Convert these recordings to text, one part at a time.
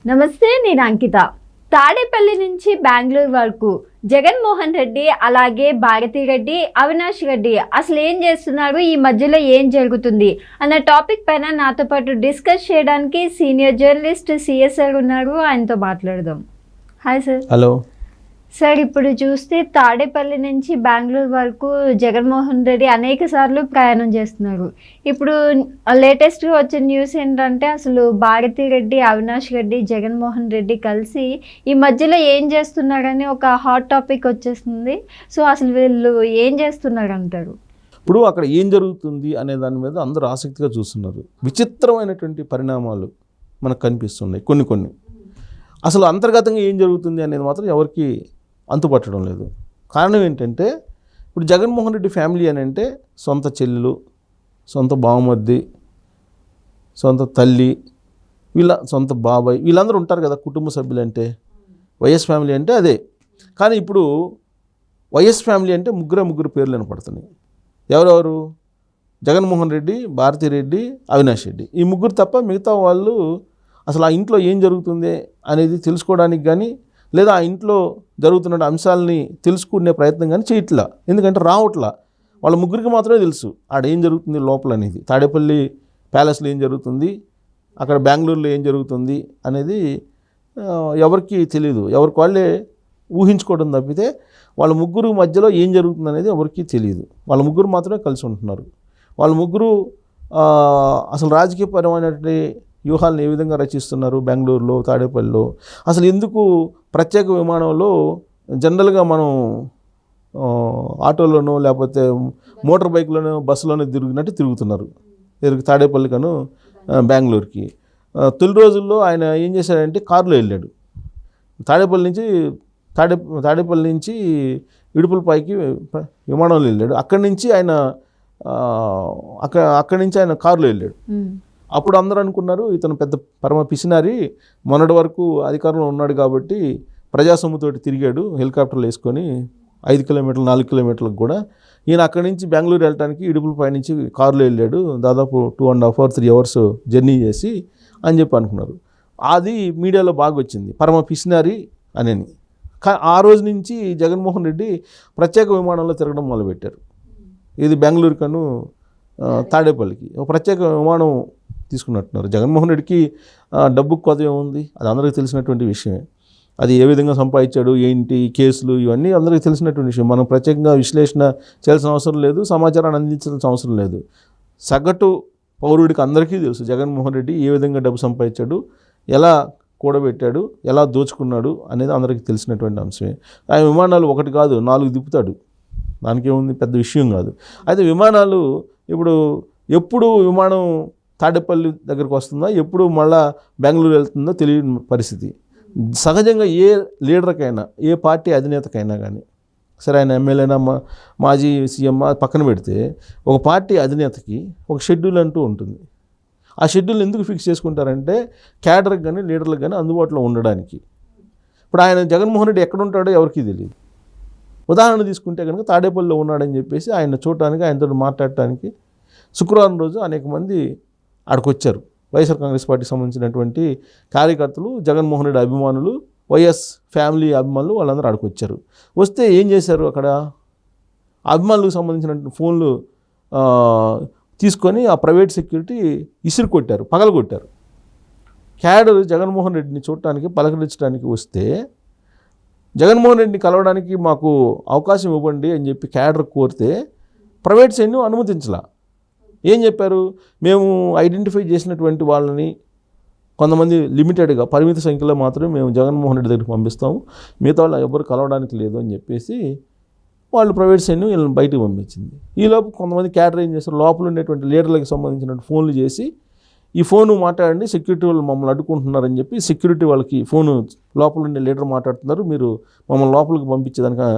నమస్తే, నేను అంకిత. తాడేపల్లి నుంచి బెంగళూరు వరకు జగన్మోహన్ రెడ్డి, అలాగే భారతీ రెడ్డి, అవినాష్ రెడ్డి అసలు ఏం చేస్తున్నారు, ఈ మధ్యలో ఏం జరుగుతుంది అన్న టాపిక్ పైన నాతో పాటు డిస్కస్ చేయడానికి సీనియర్ జర్నలిస్ట్ సిఎస్ఆర్ ఉన్నారు. ఆయనతో మాట్లాడదాం. Hi sir. హలో సార్, ఇప్పుడు చూస్తే తాడేపల్లి నుంచి బెంగళూరు వరకు జగన్మోహన్ రెడ్డి అనేక సార్లు ప్రయాణం చేస్తున్నారు. ఇప్పుడు లేటెస్ట్గా వచ్చిన న్యూస్ ఏంటంటే అసలు భారతీ రెడ్డి, అవినాష్ రెడ్డి, జగన్మోహన్ రెడ్డి కలిసి ఈ మధ్యలో ఏం చేస్తున్నారని ఒక హాట్ టాపిక్ వచ్చేస్తుంది. సో అసలు వీళ్ళు ఏం చేస్తున్నారు అంటారు? ఇప్పుడు అక్కడ ఏం జరుగుతుంది అనే దాని మీద అందరూ ఆసక్తిగా చూస్తున్నారు. విచిత్రమైనటువంటి పరిణామాలు మనకు కనిపిస్తున్నాయి కొన్ని. అసలు అంతర్గతంగా ఏం జరుగుతుంది అనేది మాత్రం ఎవరికి అంతుపట్టడం లేదు. కారణం ఏంటంటే ఇప్పుడు జగన్మోహన్ రెడ్డి ఫ్యామిలీ అని అంటే సొంత చెల్లెలు, సొంత బావమర్ది, సొంత తల్లి, సొంత బాబాయ్, వీళ్ళందరూ ఉంటారు కదా కుటుంబ సభ్యులు. అంటే వైఎస్ ఫ్యామిలీ అంటే అదే. కానీ ఇప్పుడు వైఎస్ ఫ్యామిలీ అంటే ముగ్గురు పేర్లు వినపడుతున్నాయి. ఎవరెవరు? జగన్మోహన్ రెడ్డి, భారతీ రెడ్డి, అవినాష్ రెడ్డి. ఈ ముగ్గురు తప్ప మిగతా వాళ్ళు అసలు ఆ ఇంట్లో ఏం జరుగుతుంది అనేది తెలుసుకోవడానికి కానీ, లేదా ఆ ఇంట్లో జరుగుతున్న అంశాలని తెలుసుకునే ప్రయత్నం కానీ చేయట్లా. ఎందుకంటే రావట్లా. వాళ్ళ ముగ్గురికి మాత్రమే తెలుసు ఆడ ఏం జరుగుతుంది లోపల అనేది. తాడేపల్లి ప్యాలెస్లో ఏం జరుగుతుంది, అక్కడ బెంగళూరులో ఏం జరుగుతుంది అనేది ఎవరికి తెలియదు. ఎవరికి వాళ్ళే ఊహించుకోవడం తప్పితే వాళ్ళ ముగ్గురు మధ్యలో ఏం జరుగుతుంది అనేది ఎవరికి తెలియదు. వాళ్ళ ముగ్గురు మాత్రమే కలిసి ఉంటున్నారు. వాళ్ళ ముగ్గురు అసలు రాజకీయపరమైనటువంటి వ్యూహాలను ఏ విధంగా రచిస్తున్నారు బెంగళూరులో, తాడేపల్లిలో. అసలు ఎందుకు ప్రత్యేక విమానంలో జనరల్గా మనం ఆటోలోనో లేకపోతే మోటార్ బైక్లోనో బస్సులోనో తిరుగుతున్నారు తాడేపల్లికను బెంగళూరుకి. తొలి రోజుల్లో ఆయన ఏం చేశాడంటే కారులో వెళ్ళాడు. తాడేపల్లి నుంచి ఇడుపులపైకి విమానంలో వెళ్ళాడు. అక్కడి నుంచి ఆయన కారులో వెళ్ళాడు. అప్పుడు అందరూ అనుకున్నారు ఇతను పెద్ద పరమ పిసినారి, మొన్నటి వరకు అధికారంలో ఉన్నాడు కాబట్టి ప్రజాసొమ్ముతోటి తిరిగాడు హెలికాప్టర్లు వేసుకొని 5 కిలోమీటర్లు 4 కిలోమీటర్లకు కూడా. ఈయన అక్కడి నుంచి బెంగళూరు వెళ్ళడానికి ఇడుపులపై నుంచి కారులో వెళ్ళాడు. దాదాపు 2.5 or 3 hours జర్నీ చేసి అని చెప్పి అనుకున్నారు. అది మీడియాలో బాగా వచ్చింది, పరమ పిసినారి అని. ఆ రోజు నుంచి జగన్మోహన్ రెడ్డి ప్రత్యేక విమానంలో తిరగడం మొదలుపెట్టారు. ఇది బెంగళూరుకను తాడేపల్లికి ఒక ప్రత్యేక విమానం తీసుకున్నట్టున్నారు. జగన్మోహన్ రెడ్డికి డబ్బుకు కొద్ది ఏముంది, అది అందరికీ తెలిసినటువంటి విషయమే. అది ఏ విధంగా సంపాదించాడు, ఏంటి కేసులు, ఇవన్నీ అందరికీ తెలిసినటువంటి విషయం. మనం ప్రత్యేకంగా విశ్లేషణ చేయాల్సిన అవసరం లేదు, సమాచారాన్ని అందించాల్సిన అవసరం లేదు. సగటు పౌరుడికి అందరికీ తెలుసు జగన్మోహన్ రెడ్డి ఏ విధంగా డబ్బు సంపాదించాడు, ఎలా కూడబెట్టాడు, ఎలా దోచుకున్నాడు అనేది అందరికీ తెలిసినటువంటి అంశమే. ఆయన విమానాలు ఒకటి కాదు 4 తిప్పుతాడు. దానికేముంది, పెద్ద విషయం కాదు. అయితే విమానాలు ఇప్పుడు ఎప్పుడు విమానం తాడేపల్లి దగ్గరకు వస్తుందో, ఎప్పుడు మళ్ళా బెంగళూరు వెళ్తుందో తెలియని పరిస్థితి. సహజంగా ఏ లీడర్కైనా, ఏ పార్టీ అధినేతకైనా కానీ సరే, ఆయన ఎమ్మెల్యేనా మాజీ సీఎం పక్కన పెడితే, ఒక పార్టీ అధినేతకి ఒక షెడ్యూల్ అంటూ ఉంటుంది. ఆ షెడ్యూల్ ఎందుకు ఫిక్స్ చేసుకుంటారంటే క్యాడర్కి కానీ లీడర్లకు కానీ అందుబాటులో ఉండడానికి. ఇప్పుడు ఆయన జగన్మోహన్ రెడ్డి ఎక్కడ ఉంటాడో ఎవరికీ తెలియదు. ఉదాహరణ తీసుకుంటే కనుక తాడేపల్లిలో ఉన్నాడని చెప్పేసి ఆయన చూడటానికి, ఆయనతో మాట్లాడటానికి శుక్రవారం రోజు అనేక మంది ఆడికి వచ్చారు. వైఎస్ఆర్ కాంగ్రెస్ పార్టీకి సంబంధించినటువంటి కార్యకర్తలు, జగన్మోహన్ రెడ్డి అభిమానులు, వైఎస్ ఫ్యామిలీ అభిమానులు వాళ్ళందరూ ఆడికి వచ్చారు. వస్తే ఏం చేశారు, అక్కడ అభిమానులకు సంబంధించిన ఫోన్లు తీసుకొని ఆ ప్రైవేట్ సెక్యూరిటీ పగలగొట్టారు. క్యాడర్ జగన్మోహన్ రెడ్డిని చూడటానికి, పలకరించడానికి వస్తే జగన్మోహన్ రెడ్డిని కలవడానికి మాకు అవకాశం ఇవ్వండి అని చెప్పి క్యాడర్ కోరితే ప్రైవేట్ సైన్యం అనుమతించలా. ఏం చెప్పారు, మేము ఐడెంటిఫై చేసినటువంటి వాళ్ళని కొంతమంది లిమిటెడ్గా పరిమిత సంఖ్యలో మాత్రమే మేము జగన్మోహన్ రెడ్డి దగ్గరికి పంపిస్తాము, మిగతా వాళ్ళు ఎవరు కలవడానికి లేదు అని చెప్పేసి వాళ్ళు ప్రైవేట్ సైన్యం వీళ్ళని బయటకు పంపించింది. ఈలోపు కొంతమంది క్యాడర్ ఏం చేస్తారు, లోపల ఉండేటువంటి లీడర్లకు సంబంధించిన ఫోన్లు చేసి ఈ ఫోను మాట్లాడండి, సెక్యూరిటీ వాళ్ళు మమ్మల్ని అడ్డుకుంటున్నారని చెప్పి సెక్యూరిటీ వాళ్ళకి ఫోను లోపల ఉండే లీడర్ మాట్లాడుతున్నారు, మీరు మమ్మల్ని లోపలికి పంపించేదానికి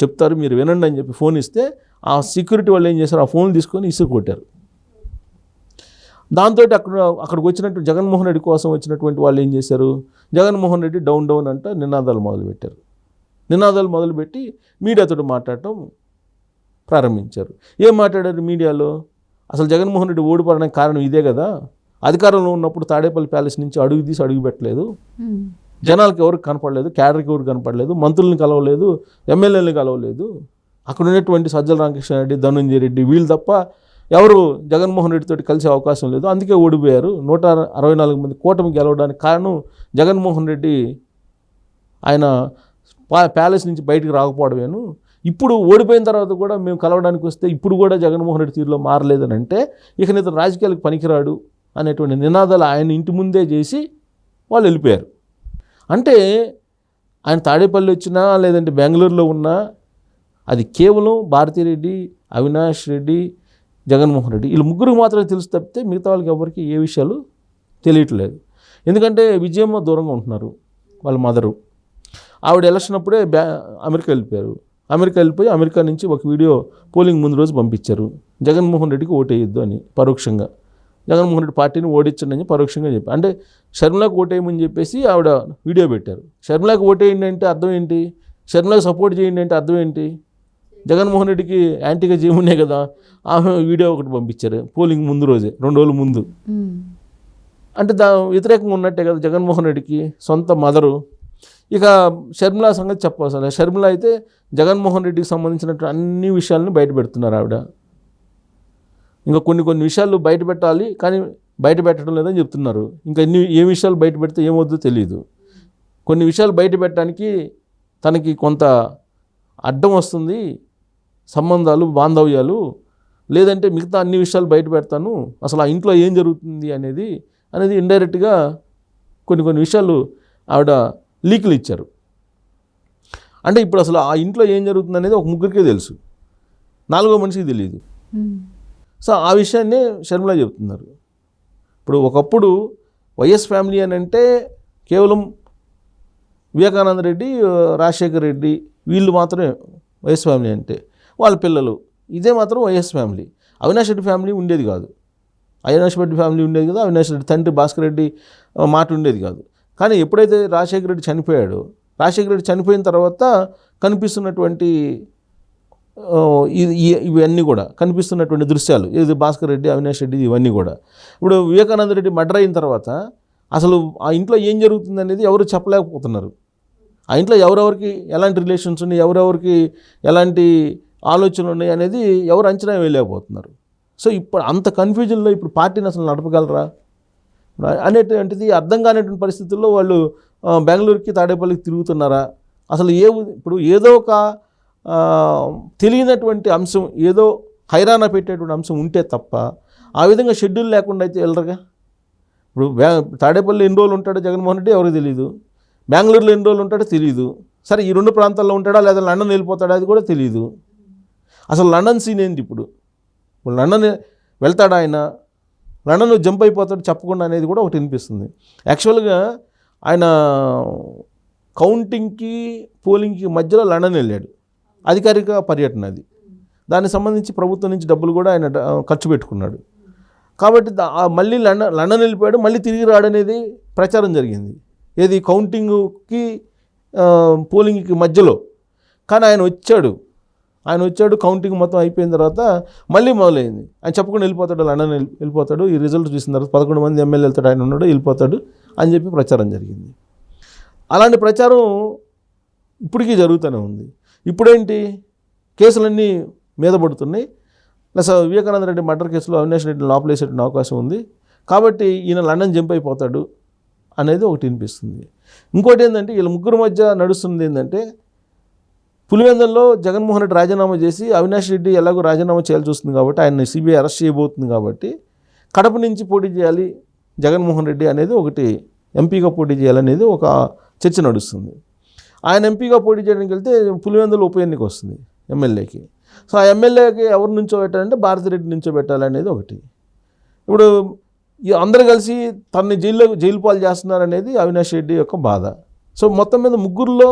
చెప్తారు, మీరు వినండి అని చెప్పి ఫోన్ ఇస్తే ఆ సెక్యూరిటీ వాళ్ళు ఏం చేశారు, ఆ ఫోన్ తీసుకొని ఇసురు కొట్టారు. దాంతో అక్కడికి వచ్చినట్టు జగన్మోహన్ రెడ్డి కోసం వచ్చినటువంటి వాళ్ళు ఏం చేశారు, జగన్మోహన్ రెడ్డి డౌన్ అంట నినాదాలు మొదలుపెట్టారు. నినాదాలు మొదలుపెట్టి మీడియాతో మాట్లాడటం ప్రారంభించారు. ఏం మాట్లాడారు మీడియాలో, అసలు జగన్మోహన్ రెడ్డి ఓడిపోవడానికి కారణం ఇదే కదా, అధికారంలో ఉన్నప్పుడు తాడేపల్లి ప్యాలెస్ నుంచి అడుగు తీసి అడుగు పెట్టలేదు, జనాలకు ఎవరికి కనపడలేదు, క్యాడర్కి ఎవరికి కనపడలేదు, మంత్రులను కలవలేదు, ఎమ్మెల్యేలను కలవలేదు. అక్కడ ఉన్నటువంటి సజ్జల రామకృష్ణారెడ్డి, ధనంజయ రెడ్డి వీళ్ళు తప్ప ఎవరు జగన్మోహన్ రెడ్డితో కలిసే అవకాశం లేదు. అందుకే ఓడిపోయారు. 164 మంది కూటమి గెలవడానికి కారణం జగన్మోహన్ రెడ్డి ఆయన ప్యాలెస్ నుంచి బయటికి రాకపోవడమేను. ఇప్పుడు ఓడిపోయిన తర్వాత కూడా మేము కలవడానికి వస్తే ఇప్పుడు కూడా జగన్మోహన్ రెడ్డి తీరులో మారలేదని అంటే ఇక ఇతను రాజకీయాలకు పనికిరాడు అనేటువంటి నినాదాలు ఆయన ఇంటి ముందే చేసి వాళ్ళు వెళ్ళిపోయారు. అంటే ఆయన తాడేపల్లి వచ్చినా లేదంటే బెంగళూరులో ఉన్నా అది కేవలం భారతిరెడ్డి, అవినాష్ రెడ్డి, జగన్మోహన్ రెడ్డి వీళ్ళు ముగ్గురికి మాత్రమే తెలుసు తప్పితే మిగతా వాళ్ళకి ఎవరికి ఏ విషయాలు తెలియట్లేదు. ఎందుకంటే విజయమ్మ దూరంగా ఉంటున్నారు, వాళ్ళ మదరు. ఆవిడ ఎలక్షన్ అప్పుడే అమెరికా వెళ్ళిపోయారు. అమెరికా నుంచి ఒక వీడియో పోలింగ్ ముందు రోజు పంపించారు, జగన్మోహన్ రెడ్డికి ఓటేయొద్దు అని పరోక్షంగా. జగన్మోహన్ రెడ్డి పార్టీని ఓడించండి అని పరోక్షంగా చెప్పారు. అంటే షర్మిలాకు ఓటేయమని చెప్పేసి ఆవిడ వీడియో పెట్టారు. షర్మిలాకు ఓటేయండి అంటే అర్థం ఏంటి? షర్మిలాకు సపోర్ట్ చేయండి అంటే అర్థం ఏంటి? జగన్మోహన్ రెడ్డికి యాంటీగా చేయమునే కదా ఆమె వీడియో ఒకటి పంపించారు పోలింగ్ ముందు రోజే, 2 రోజుల ముందు. అంటే వ్యతిరేకంగా ఉన్నట్టే కదా జగన్మోహన్ రెడ్డికి సొంత మదరు. ఇక షర్మిలా సంగతి చెప్పవసరం. షర్మిల అయితే జగన్మోహన్ రెడ్డికి సంబంధించినట్టు అన్ని విషయాలను బయట పెడుతున్నారు ఆవిడ. ఇంకా కొన్ని విషయాలు బయట పెట్టాలి కానీ బయట పెట్టడం లేదని చెప్తున్నారు. ఇంకా ఏ విషయాలు బయట పెడితే ఏమవుద్దో తెలియదు. కొన్ని విషయాలు బయట పెట్టడానికి తనకి కొంత అడ్డం వస్తుంది, సంబంధాలు, బాంధవ్యాలు. లేదంటే మిగతా అన్ని విషయాలు బయట పెడతాను, అసలు ఆ ఇంట్లో ఏం జరుగుతుంది అనేది ఇండైరెక్ట్గా కొన్ని విషయాలు ఆవిడ లీకులు ఇచ్చారు. అంటే ఇప్పుడు అసలు ఆ ఇంట్లో ఏం జరుగుతుంది అనేది ఒక ముగ్గురికే తెలుసు, 4వ మనిషికి తెలియదు. సో ఆ విషయాన్నే షర్మిల చెబుతున్నారు. ఇప్పుడు ఒకప్పుడు వైఎస్ ఫ్యామిలీ అని అంటే కేవలం వివేకానంద రెడ్డి, రాజశేఖర్ రెడ్డి వీళ్ళు మాత్రమే వైఎస్ ఫ్యామిలీ అంటే, వాళ్ళ పిల్లలు, ఇదే మాత్రం YS family. Avinash Reddy family ఉండేది కాదు. అవినాష్ రెడ్డి ఫ్యామిలీ ఉండేది కదా, అవినాష్ రెడ్డి తండ్రి భాస్కర్ రెడ్డి మాట ఉండేది కాదు. కానీ ఎప్పుడైతే రాజశేఖర రెడ్డి చనిపోయాడో, రాజశేఖర రెడ్డి చనిపోయిన తర్వాత కనిపిస్తున్నటువంటి ఇవన్నీ కూడా కనిపిస్తున్నటువంటి దృశ్యాలు, ఇది భాస్కర్ రెడ్డి, అవినాష్ రెడ్డి, ఇవన్నీ కూడా ఇప్పుడు వివేకానంద రెడ్డి మర్డర్ అయిన తర్వాత అసలు ఆ ఇంట్లో ఏం జరుగుతుంది అనేది ఎవరు చెప్పలేకపోతున్నారు. ఆ ఇంట్లో ఎవరెవరికి ఎలాంటి రిలేషన్స్ ఉన్నాయి, ఎవరెవరికి ఎలాంటి ఆలోచనలు ఉన్నాయి అనేది ఎవరు అంచనా వేయలేకపోతున్నారు. సో ఇప్పుడు అంత కన్ఫ్యూజన్లో ఇప్పుడు పార్టీని అసలు నడపగలరా అనేటువంటిది అర్థం కానిటువంటి పరిస్థితుల్లో వాళ్ళు బెంగళూరుకి, తాడేపల్లికి తిరుగుతున్నారా? అసలు ఇప్పుడు ఏదో ఒక తెలియనటువంటి అంశం, ఏదో హైరాణ పెట్టేటువంటి అంశం ఉంటే తప్ప ఆ విధంగా షెడ్యూల్ లేకుండా అయితే వెళ్ళరుగా. ఇప్పుడు తాడేపల్లి ఎన్ని రోజులు ఉంటాడో జగన్మోహన్ రెడ్డి ఎవరికి తెలియదు, బెంగళూరులో ఎన్ని రోజులు ఉంటాడో తెలియదు. సరే ఈ 2 ప్రాంతాల్లో ఉంటాడా లేదా లండన్ వెళ్ళిపోతాడా అది కూడా తెలియదు. అసలు లండన్ సీన్ ఏంటి? ఇప్పుడు లండన్ వెళ్తాడా ఆయన, లండన్ జంప్ అయిపోతాడు చెప్పకుండా అనేది కూడా ఒకటి వినిపిస్తుంది. యాక్చువల్గా ఆయన కౌంటింగ్కి పోలింగ్కి మధ్యలో లండన్ వెళ్ళాడు, అధికారిక పర్యటన అది. దానికి సంబంధించి ప్రభుత్వం నుంచి డబ్బులు కూడా ఆయన ఖర్చు పెట్టుకున్నాడు. కాబట్టి మళ్ళీ లండన్ వెళ్ళిపోయాడు, మళ్ళీ తిరిగి రాడనేది ప్రచారం జరిగింది. ఏది కౌంటింగ్కి పోలింగ్కి మధ్యలో. కానీ ఆయన వచ్చాడు కౌంటింగ్ మొత్తం అయిపోయిన తర్వాత మళ్ళీ మొదలైంది. ఆయన చెప్పకుండా వెళ్ళిపోతాడు, లండన్ వెళ్ళిపోతాడు, ఈ రిజల్ట్ చూసిన తర్వాత 11 మంది ఎమ్మెల్యే వెళ్తాడు, ఆయన ఉన్నాడు, వెళ్ళిపోతాడు అని చెప్పి ప్రచారం జరిగింది. అలాంటి ప్రచారం ఇప్పటికీ జరుగుతూనే ఉంది. ఇప్పుడేంటి, కేసులన్నీ మీద పడుతున్నాయి. ప్లస్ వివేకానంద రెడ్డి మర్డర్ కేసులో అవినాష్ రెడ్డిని లోపలేసేటువంటి అవకాశం ఉంది. కాబట్టి ఈయన లండన్ జంప్ అయిపోతాడు అనేది ఒకటి వినిపిస్తుంది. ఇంకోటి ఏంటంటే వీళ్ళ ముగ్గురు మధ్య నడుస్తుంది ఏంటంటే, పులివెందుల్లో జగన్మోహన్ రెడ్డి రాజీనామా చేసి అవినాష్ రెడ్డి ఎలాగో రాజీనామా చేయాల్సి వస్తుంది కాబట్టి, ఆయన సిబిఐ అరెస్ట్ చేయబోతుంది కాబట్టి కడప నుంచి పోటీ చేయాలి జగన్మోహన్ రెడ్డి అనేది ఒకటి, ఎంపీగా పోటీ చేయాలనేది ఒక చర్చ నడుస్తుంది. ఆయన ఎంపీగా పోటీ చేయడానికి వెళ్తే పులివెందులో ఉప ఎన్నిక వస్తుంది ఎమ్మెల్యేకి. సో ఆ ఎమ్మెల్యేకి ఎవరు నుంచో పెట్టాలంటే భారతిరెడ్డి నుంచో పెట్టాలనేది ఒకటి. ఇప్పుడు అందరూ కలిసి తనని జైలు పాలు చేస్తున్నారనేది అవినాష్ రెడ్డి యొక్క బాధ. సో మొత్తం మీద ముగ్గురులో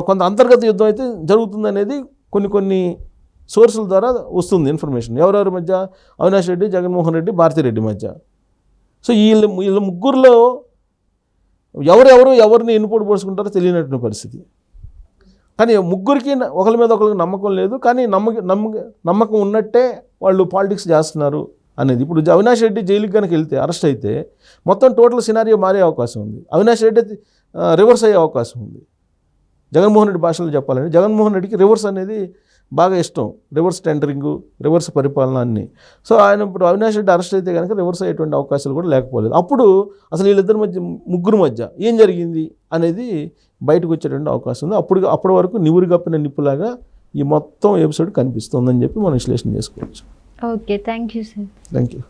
కొంత అంతర్గత యుద్ధం అయితే జరుగుతుందనేది కొన్ని సోర్సుల ద్వారా వస్తుంది ఇన్ఫర్మేషన్. ఎవరెవరి మధ్య? అవినాష్ రెడ్డి, జగన్మోహన్ రెడ్డి, భారతిరెడ్డి మధ్య. సో వీళ్ళ ముగ్గురులో ఎవరిని ఎన్నుపోటు పోసుకుంటారో తెలియనటువంటి పరిస్థితి. కానీ ముగ్గురికి ఒకరి మీద ఒకరికి నమ్మకం లేదు. కానీ నమ్మకం ఉన్నట్టే వాళ్ళు పాలిటిక్స్ చేస్తున్నారు అనేది. ఇప్పుడు అవినాష్ రెడ్డి జైలుకి కనుక వెళ్తే అరెస్ట్ అయితే మొత్తం టోటల్ సినారియో మారే అవకాశం ఉంది. అవినాష్ రెడ్డి రివర్స్ అయ్యే అవకాశం ఉంది. జగన్మోహన్ రెడ్డి భాషలో చెప్పాలంటే జగన్మోహన్ రెడ్డికి రివర్స్ అనేది బాగా ఇష్టం, రివర్స్ టెండరింగు, రివర్స్ పరిపాలన అన్నీ. సో ఆయన ఇప్పుడు అవినాష్ రెడ్డి అరెస్ట్ అయితే కనుక రివర్స్ అయ్యేటువంటి అవకాశాలు కూడా లేకపోలేదు. అప్పుడు అసలు వీళ్ళిద్దరి మధ్య ముగ్గురు మధ్య ఏం జరిగింది అనేది బయటకు వచ్చేటువంటి అవకాశం ఉంది. అప్పటి వరకు నివురు కప్పిన నిప్పులాగా ఈ మొత్తం ఎపిసోడ్ కనిపిస్తుందని చెప్పి మనం విశ్లేషణ చేసుకోవచ్చు. Okay, thank you sir. Thank you.